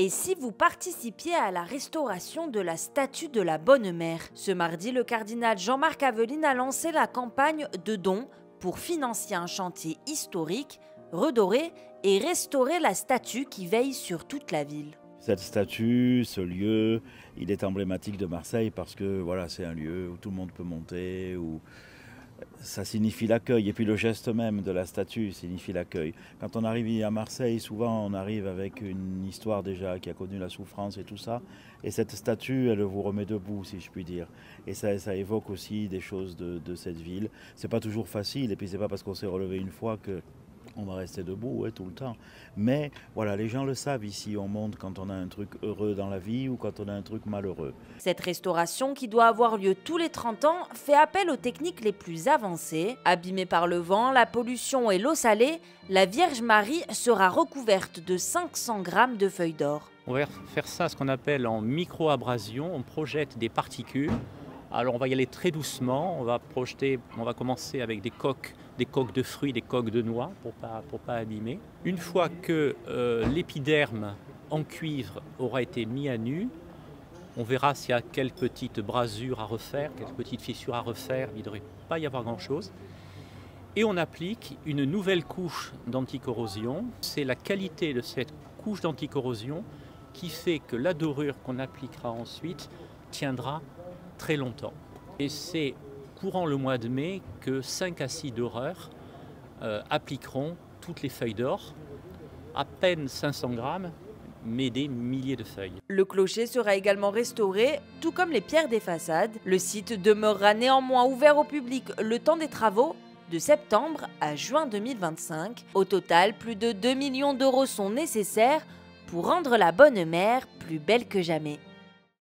Et si vous participiez à la restauration de la statue de la Bonne Mère? Ce mardi, le cardinal Jean-Marc Aveline a lancé la campagne de dons pour financer un chantier historique, redorer et restaurer la statue qui veille sur toute la ville. Cette statue, ce lieu, il est emblématique de Marseille parce que voilà, c'est un lieu où tout le monde peut monter, où ça signifie l'accueil. Et puis le geste même de la statue signifie l'accueil. Quand on arrive à Marseille, souvent on arrive avec une histoire déjà qui a connu la souffrance et tout ça. Et cette statue, elle vous remet debout, si je puis dire. Et ça évoque aussi des choses de cette ville. C'est pas toujours facile, et puis c'est pas parce qu'on s'est relevé une fois que on va rester debout tout le temps. Mais voilà, les gens le savent ici, on monte quand on a un truc heureux dans la vie ou quand on a un truc malheureux. Cette restauration, qui doit avoir lieu tous les 30 ans, fait appel aux techniques les plus avancées. Abîmée par le vent, la pollution et l'eau salée, la Vierge Marie sera recouverte de 500 grammes de feuilles d'or. On va faire ça, ce qu'on appelle en micro-abrasion. On projette des particules. Alors on va y aller très doucement, on va commencer avec des coques de fruits, des coques de noix pour pas abîmer. Une fois que l'épiderme en cuivre aura été mis à nu, on verra s'il y a quelques petites brasures à refaire, quelques petites fissures à refaire, il ne devrait pas y avoir grand-chose. Et on applique une nouvelle couche d'anticorrosion. C'est la qualité de cette couche d'anticorrosion qui fait que la dorure qu'on appliquera ensuite tiendra très longtemps. Et c'est courant le mois de mai que 5 à 6 doreurs appliqueront toutes les feuilles d'or, à peine 500 grammes, mais des milliers de feuilles. Le clocher sera également restauré, tout comme les pierres des façades. Le site demeurera néanmoins ouvert au public le temps des travaux, de septembre à juin 2025. Au total, plus de 2 millions d'euros sont nécessaires pour rendre la Bonne Mère plus belle que jamais.